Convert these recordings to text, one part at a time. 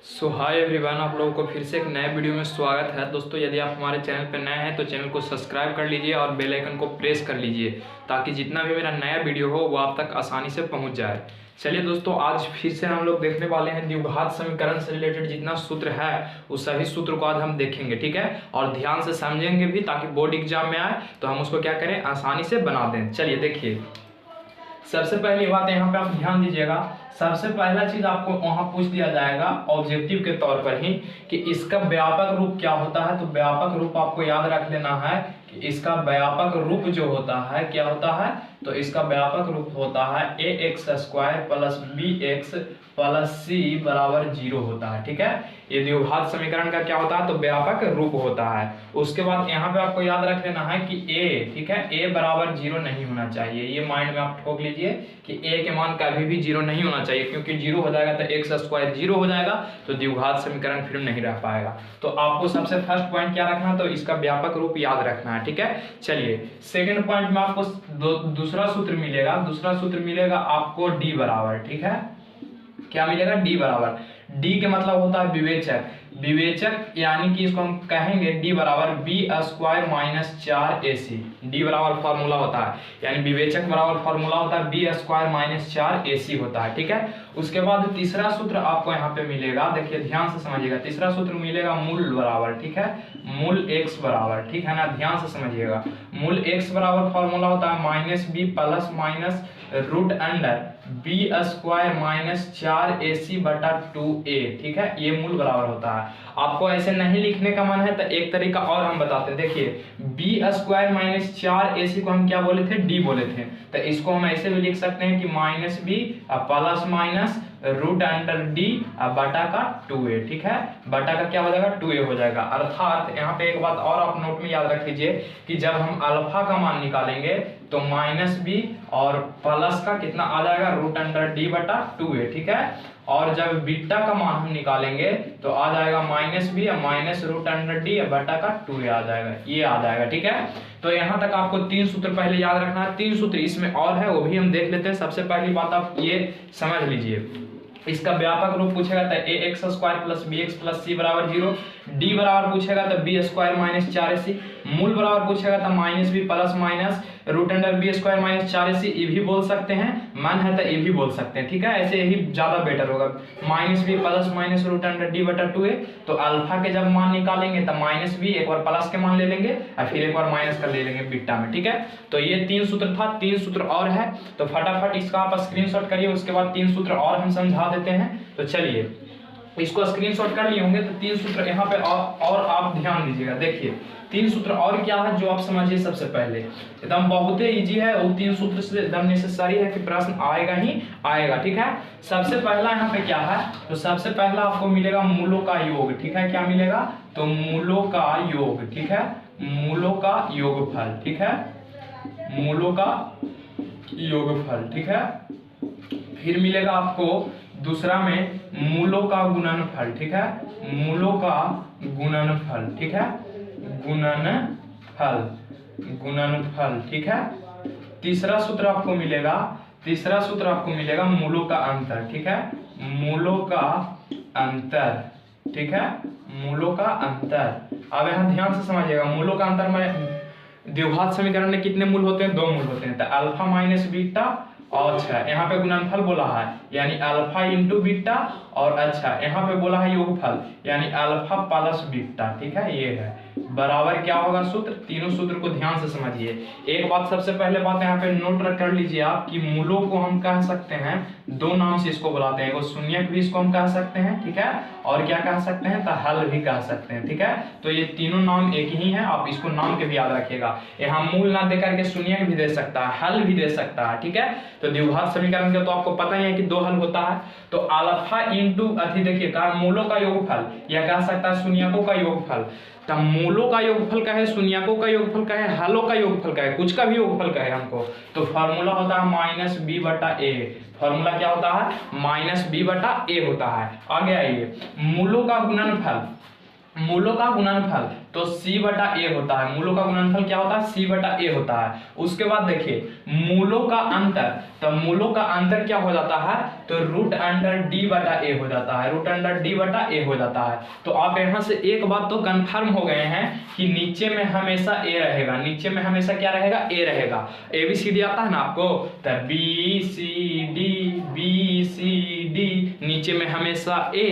Hi everyone, आप लोगों को फिर से एक नए वीडियो में स्वागत है। दोस्तों, यदि आप हमारे चैनल पर नए हैं तो चैनल को सब्सक्राइब कर लीजिए और बेल आइकन को प्रेस कर लीजिए ताकि जितना भी मेरा नया वीडियो हो वो आप तक आसानी से पहुंच जाए। चलिए दोस्तों, आज फिर से हम लोग देखने वाले हैं द्विघात समीकरण से रिलेटेड जितना सूत्र है उस सभी सूत्र को आज हम देखेंगे, ठीक है। और ध्यान से समझेंगे भी ताकि बोर्ड एग्जाम में आए तो हम उसको क्या करें, आसानी से बना दें। चलिए देखिए, सबसे पहली बात यहाँ पे आप ध्यान दीजिएगा। सबसे पहला चीज आपको वहां पूछ दिया जाएगा ऑब्जेक्टिव के तौर पर ही कि इसका व्यापक रूप क्या होता है। तो व्यापक रूप आपको याद रख लेना है कि इसका व्यापक रूप जो होता है क्या होता है। तो इसका व्यापक रूप होता है ax² plus bx plus c बराबर 0 होता है, ठीक है। ये द्विघात समीकरण का क्या होता है, तो व्यापक रूप होता है। उसके बाद यहाँ पे आपको याद रख लेना है कि a, ठीक है, a बराबर 0 नहीं होना चाहिए। ये माइंड में आप ठोक लीजिए कि a के मान कभी भी 0 नहीं होना चाहिए, क्योंकि 0 हो जाएगा तो x² 0 हो जाएगा तो द्विघात समीकरण फिर नहीं रह पाएगा। तो आपको सबसे फर्स्ट पॉइंट क्या रखना है, तो इसका व्यापक रूप याद रखना है, ठीक है। चलिए सेकंड पॉइंट में आपको दूसरा सूत्र मिलेगा। दूसरा सूत्र मिलेगा आपको d बराबर, ठीक है। क्या मिलेगा, d बराबर। d के मतलब होता है विवेचक। विवेचक यानी कि इसको हम कहेंगे d बराबर b² माइनस 4ac। d बराबर फॉर्मूला होता है, यानी विवेचक बराबर फॉर्मूला होता है b² माइनस 4ac होता है, ठीक है। उसके बाद तीसरा सूत्र आपको यहाँ पे मिलेगा, देखिए ध्यान से समझिएगा। तीसरा सूत्र मिलेगा मूल बराबर, ठीक है, मूल x बराबर, ठीक है ना, ध्यान से समझिएगा। मूल x बराबर फॉर्मूला होता है minus b plus minus root under b² minus 4ac बटा 2a, ठीक है। ये मूल बराबर होता है। आपको ऐसे नहीं लिखने का मन है तो एक तरीका और हम बताते हैं। देखिए b² माइनस 4ac को हम क्या बोले थे, d बोले थे। तो इसको हम ऐसे भी लिख सकते हैं कि minus b plus minus root under d बटा का 2a, ठीक है। बटा का क्या हो जाएगा, 2a हो जाएगा। अर्थात यहाँ पे एक बात और आप नोट में याद रख लीजिए कि जब हम अल्फा का मान निकालेंगे तो माइनस b और प्लस का कितना आ जाएगा, रूट अंडर d बटा 2a, ठीक है। और जब बीटा का मान हम निकालेंगे तो आ जाएगा माइनस b या माइनस रूट अंडर d बटा का 2a आ जाएगा, ये आ जाएगा, ठीक है। तो यहाँ तक आपको तीन सूत्र पहले याद रखना है। तीन सूत्र इसमें और है, वो भी हम देख लेते हैं। सबसे पहली बात आप ये समझ लीजिए, इसका व्यापक रूप पूछेगा तो ax² plus bx plus c बराबर 0। d बराबर पूछेगा तो b² माइनस 4ac। मूल बराबर पूछेगा तो minus b plus minus root under b² minus 4ac। ये भी बोल सकते हैं, मन है तो ये भी बोल सकते हैं, ठीक है। ऐसे यही ज्यादा बेटर होगा। Minus b plus minus root under d बटा 2a। तो अल्फा के जब मान निकालेंगे तो माइनस b एक बार प्लस के मान ले लेंगे और फिर एक बार माइनस का ले लेंगे बीटा में, ठीक है। तो ये तीन सूत्र था। तीन सूत्र और है तो फटाफट इसका आप स्क्रीनशॉट करिए। उसके बाद तीन सूत्र और हम समझा देते हैं। तो चलिए इसको स्क्रीनशॉट कर लिए होंगे तो तीन सूत्र यहाँ पे और आप ध्यान दीजिएगा। देखिए तीन सूत्र और क्या है जो आप समझिए। सबसे पहले एकदम बहुत ही इजी है, वो तीन सूत्र से एकदम नेसेसरी है कि प्रश्न आएगा ही आएगा, ठीक है। सबसे पहला यहाँ पे क्या है, तो सबसे पहला आपको मिलेगा मूलों का योग, ठीक है। क्या मिलेगा, तो मूलों का योग, ठीक है, मूलों का योगफल, ठीक है, मूलों का योगफल, ठीक है। फिर मिलेगा आपको दूसरा में मूलों का गुणनफल, ठीक है, मूलों का गुणनफल, ठीक है, गुणनफल, गुणनफल, ठीक है। तीसरा सूत्र आपको मिलेगा, तीसरा सूत्र आपको मिलेगा मूलों का अंतर, ठीक है, मूलों का अंतर, ठीक है, मूलों का अंतर। अब यहाँ ध्यान से समझिएगा, मूलों का अंतर में द्विघात समीकरण में कितने मूल होते हैं, दो मूल होते हैं। तो अल्फा माइनस बीटा और अच्छा यहाँ पे गुणनफल बोला है यानी अल्फा इंटू बीटा, और अच्छा यहाँ पे बोला है योगफल यानी अल्फा प्लस बीटा, ठीक है। ये है बराबर क्या होगा सूत्र। तीनों सूत्र को ध्यान से समझिए। एक बात सबसे पहले बात यहाँ पे नोट कर लीजिए आप कि मूलों को हम कह सकते हैं दो नाम से इसको बुलाते हैं। शून्यक भी इसको हम कह सकते हैं, ठीक है, और क्या कह सकते हैं, तो हल भी कह सकते हैं, ठीक है। तो ये तीनों नाम एक ही है, आप इसको नाम के भी याद रखिएगा। यहाँ मूल ना दे करके शून्यक भी दे सकता है, हल भी दे सकता है, ठीक है। तो द्विघात समीकरण का तो आपको पता ही है कि दो हल होता है। तो अल्फा इंटू अथी देखिए का मूलों का योगफल या कह सकता है शून्यकों का योगफल। तो मूलों का योगफल कहे, शून्यकों का योगफल कहे, हलों का योगफल कहे, कुछ का भी योगफल कहे हमको, तो फॉर्मूला होता है माइनस b बटा a। फॉर्मूला क्या होता है, माइनस b बटा a होता है। आगे आइए, मूलों का गुणनफल। मूलों का गुणनफल तो c बटा a होता है। मूलों का गुणनफल क्या होता है? c बटा a होता है। उसके बाद देखिए मूलों का अंतर, तो मूलों का अंतर क्या हो जाता है? तो रूट अंडर d बटा a हो जाता है। रूट अंडर d बटा a हो जाता है। तो आप यहाँ से एक बात तो कंफर्म हो गए हैं कि नीचे में हमेशा a रहेगा। नीचे में हमेशा क्या रहेगा? a रहेगा। ABCD आता है ना आपको, तो BCD नीचे में हमेशा a,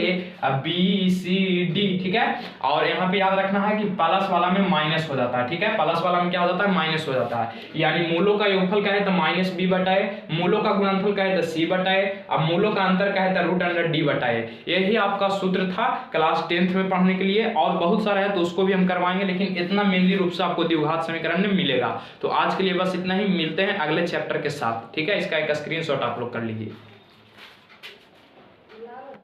BCD, ठीक है। और यहाँ पे याद रखना है कि प्लस वाला में माइनस हो जाता है, ठीक है। प्लस वाला में क्या हो जाता है? माइनस हो जाता है। यानी मूलों का योगफल कहे तो माइनस b बटा a, मूलों का गुणनफल कहे तो c बटा a, अब मूलों का अंतर कहे तो रूट अंडर d बटा a। यही आपका सूत्र था क्लास 10th में पढ़ने के लिए। और बहुत सारा है तो उसको भी हम करवाएंगे, लेकिन इतना मेनली रूप से आपको द्विघात समीकरण में मिलेगा। तो आज के लिए बस इतना ही, मिलते हैं अगले चैप्टर के साथ, ठीक है। इसका एक स्क्रीनशॉट आप लोग कर लीजिए।